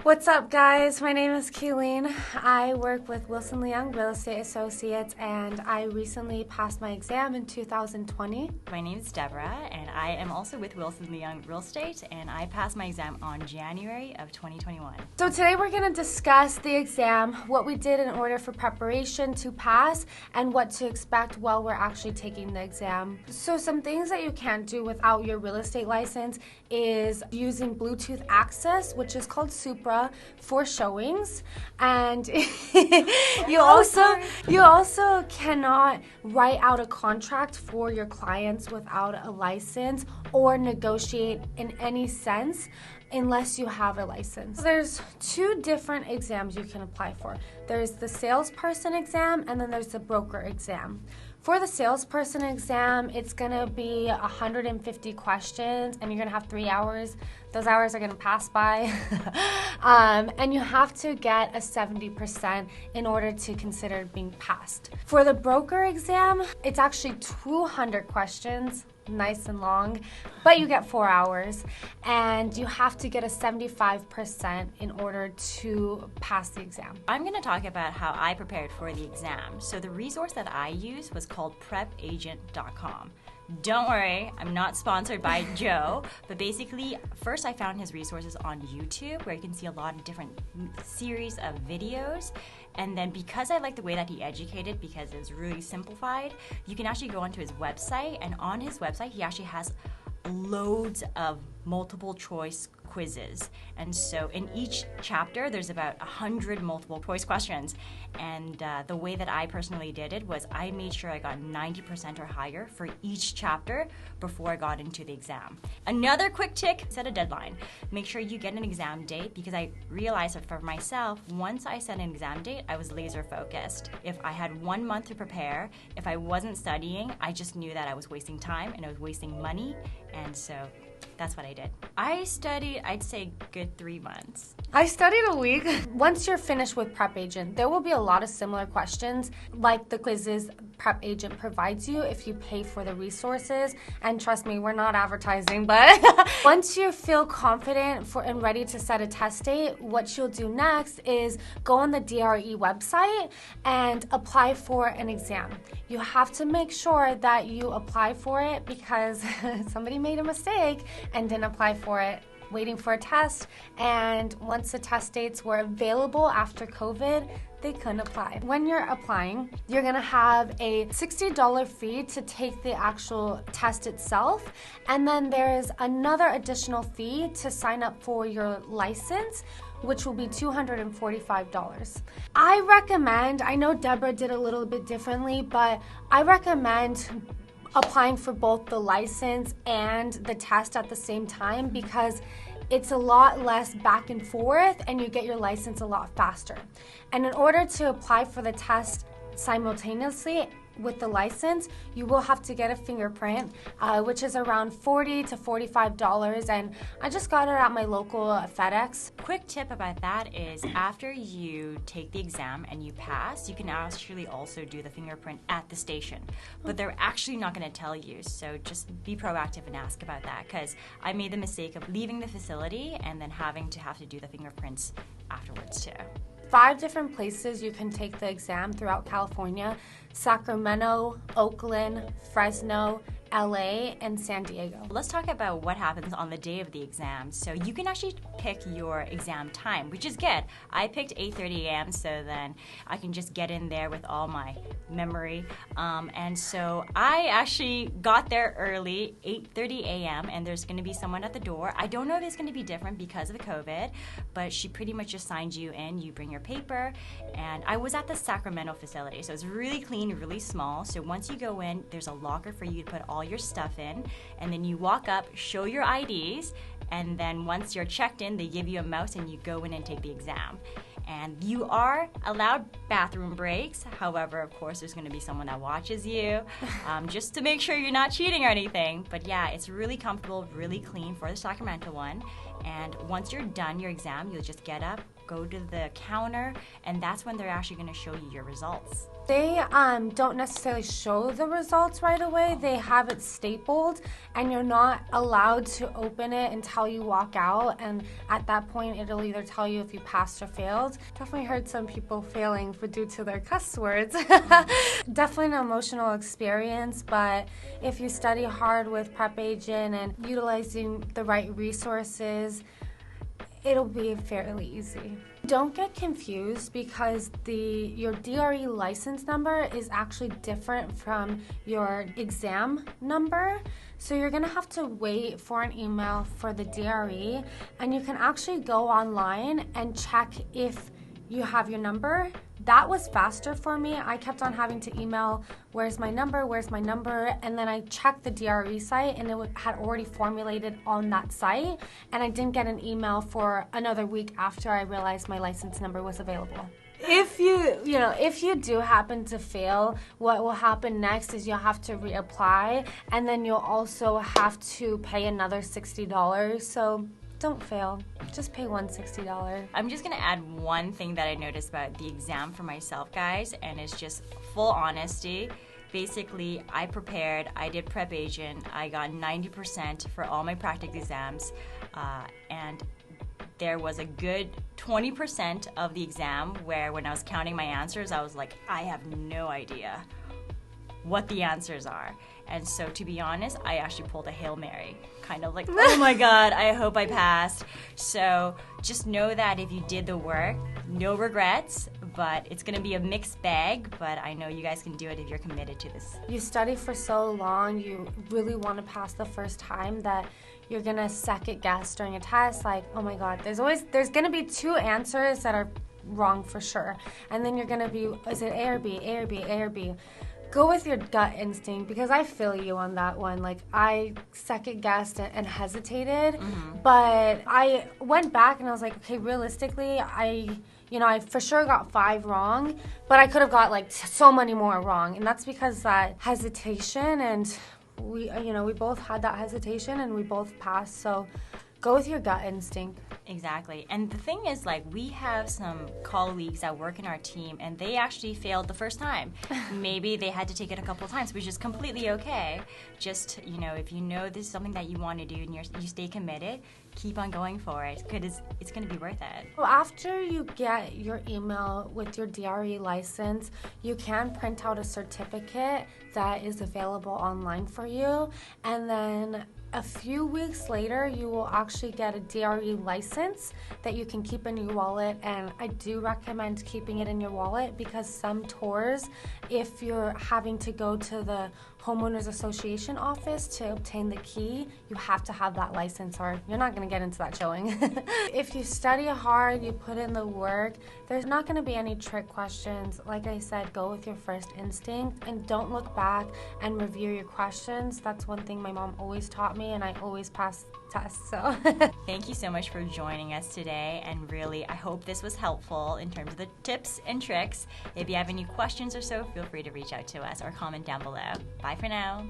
What's up, guys? My name is Kayleen. I work with Wilson Leung Real Estate Associates, and I recently passed my exam in 2020. My name is Deborah, and I am also with Wilson Leung Real Estate, and I passed my exam on January of 2021. So today we're going to discuss the exam, what we did in order for preparation to pass, and what to expect while we're actually taking the exam. So some things that you can't do without your real estate license is using Bluetooth access, which is called Supra, for showings, and you also cannot write out a contract for your clients without a license or negotiate in any sense unless you have a license. There's two different exams you can apply for. There's the Salesperson Exam and then there's the Broker Exam. For the Salesperson Exam, it's gonna be 150 questions and you're gonna have 3 hours. Those hours are gonna pass by. And you have to get a 70% in order to consider being passed. For the Broker Exam, it's actually 200 questions, nice and long, but you get 4 hours and you have to get a 75% in order to pass the exam. I'm going to talk about how I prepared for the exam. So the resource that I used was called prepagent.com. Don't worry, I'm not sponsored by Joe, but basically, first I found his resources on YouTube where you can see a lot of different series of videos. And then because I like the way that he educated, because it was really simplified, you can actually go onto his website, and on his website he actually has loads of multiple choice quizzes. And so in each chapter there's about 100 multiple choice questions, and the way that I personally did it was I made sure I got 90% or higher for each chapter before I got into the exam. Another quick tip, set a deadline. Make sure you get an exam date, because I realized that for myself, once I set an exam date, I was laser focused. If I had 1 month to prepare, if I wasn't studying, I just knew that I was wasting time and I was wasting money, and so that's what I did. I studied, I'd say, good 3 months. I studied a week. Once you're finished with Prep Agent, there will be a lot of similar questions like the quizzes Prep Agent provides you if you pay for the resources. And trust me, we're not advertising, but once you feel confident and ready to set a test date, what you'll do next is go on the DRE website and apply for an exam. You have to make sure that you apply for it, because somebody made a mistake and didn't apply for it, waiting for a test, and once the test dates were available after COVID, they couldn't apply. When you're applying, you're gonna have a $60 fee to take the actual test itself, and then there's another additional fee to sign up for your license, which will be $245. I know Deborah did a little bit differently, but I recommend applying for both the license and the test at the same time, because it's a lot less back and forth and you get your license a lot faster. And in order to apply for the test simultaneously with the license, you will have to get a fingerprint, which is around $40 to $45, and I just got it at my local FedEx. Quick tip about that is after you take the exam and you pass, you can actually also do the fingerprint at the station, but they're actually not going to tell you, so just be proactive and ask about that, because I made the mistake of leaving the facility and then having to do the fingerprints afterwards too. 5 different places you can take the exam throughout California: Sacramento, Oakland, Fresno, LA, and San Diego. Let's talk about what happens on the day of the exam. So you can actually pick your exam time, which is good. I picked 8:30 a.m. so then I can just get in there with all my memory. And so I actually got there early, 8:30 a.m., and there's going to be someone at the door. I don't know if it's going to be different because of COVID, but she pretty much just signs you in. You bring your paper, and I was at the Sacramento facility, so it's really clean, really small. So once you go in, there's a locker for you to put all your stuff in, and then you walk up, show your IDs, and then once you're checked in, they give you a mouse and you go in and take the exam. And you are allowed bathroom breaks. However, of course, there's going to be someone that watches you just to make sure you're not cheating or anything. But yeah, it's really comfortable, really clean for the Sacramento one. And once you're done your exam, you'll just get up, go to the counter, and that's when they're actually going to show you your results. They don't necessarily show the results right away. They have it stapled, and you're not allowed to open it until you walk out. And at that point, it'll either tell you if you passed or failed. Definitely heard some people failing due to their cuss words. Definitely an emotional experience, but if you study hard with Prep Agent and utilizing the right resources, it'll be fairly easy. Don't get confused because your DRE license number is actually different from your exam number. So you're gonna have to wait for an email for the DRE, and you can actually go online and check if you have your number. That was faster for me. I kept on having to email, where's my number, and then I checked the DRE site and it had already formulated on that site, and I didn't get an email for another week after I realized my license number was available. If you do happen to fail, what will happen next is you'll have to reapply, and then you'll also have to pay another $60. So don't fail. Just pay $160. I'm just going to add one thing that I noticed about the exam for myself, guys, and it's just full honesty. Basically, I prepared, I did Prep Agent, I got 90% for all my practice exams, and there was a good 20% of the exam where when I was counting my answers, I was like, I have no idea what the answers are. And so, to be honest, I actually pulled a Hail Mary, kind of like, oh my God, I hope I passed. So just know that if you did the work, no regrets, but it's going to be a mixed bag, but I know you guys can do it if you're committed to this. You study for so long, you really want to pass the first time, that you're going to second guess during a test, like, oh my God, there's going to be 2 answers that are wrong for sure. And then you're going to be, is it A or B, A or B, A or B? Go with your gut instinct, because I feel you on that one. Like, I second guessed and hesitated, but I went back and I was like, okay, realistically, I for sure got 5 wrong, but I could have got like so many more wrong, and that's because that hesitation, and we both had that hesitation and we both passed. So go with your gut instinct. Exactly. And the thing is, like, we have some colleagues that work in our team and they actually failed the first time. Maybe they had to take it a couple of times, which is completely okay. Just, if you know this is something that you want to do and you stay committed, keep on going for it, because it's going to be worth it. Well, after you get your email with your DRE license, you can print out a certificate that is available online for you, and then a few weeks later, you will actually get a DRE license that you can keep in your wallet, and I do recommend keeping it in your wallet, because some tours, if you're having to go to the homeowners association office to obtain the key, you have to have that license or you're not going to get into that showing. If you study hard, you put in the work, there's not going to be any trick questions. Like I said, go with your first instinct and don't look back and review your questions. That's one thing my mom always taught me, and I always pass tests. So thank you so much for joining us today, and really I hope this was helpful in terms of the tips and tricks. If you have any questions or so, feel free to reach out to us or comment down below. Bye for now.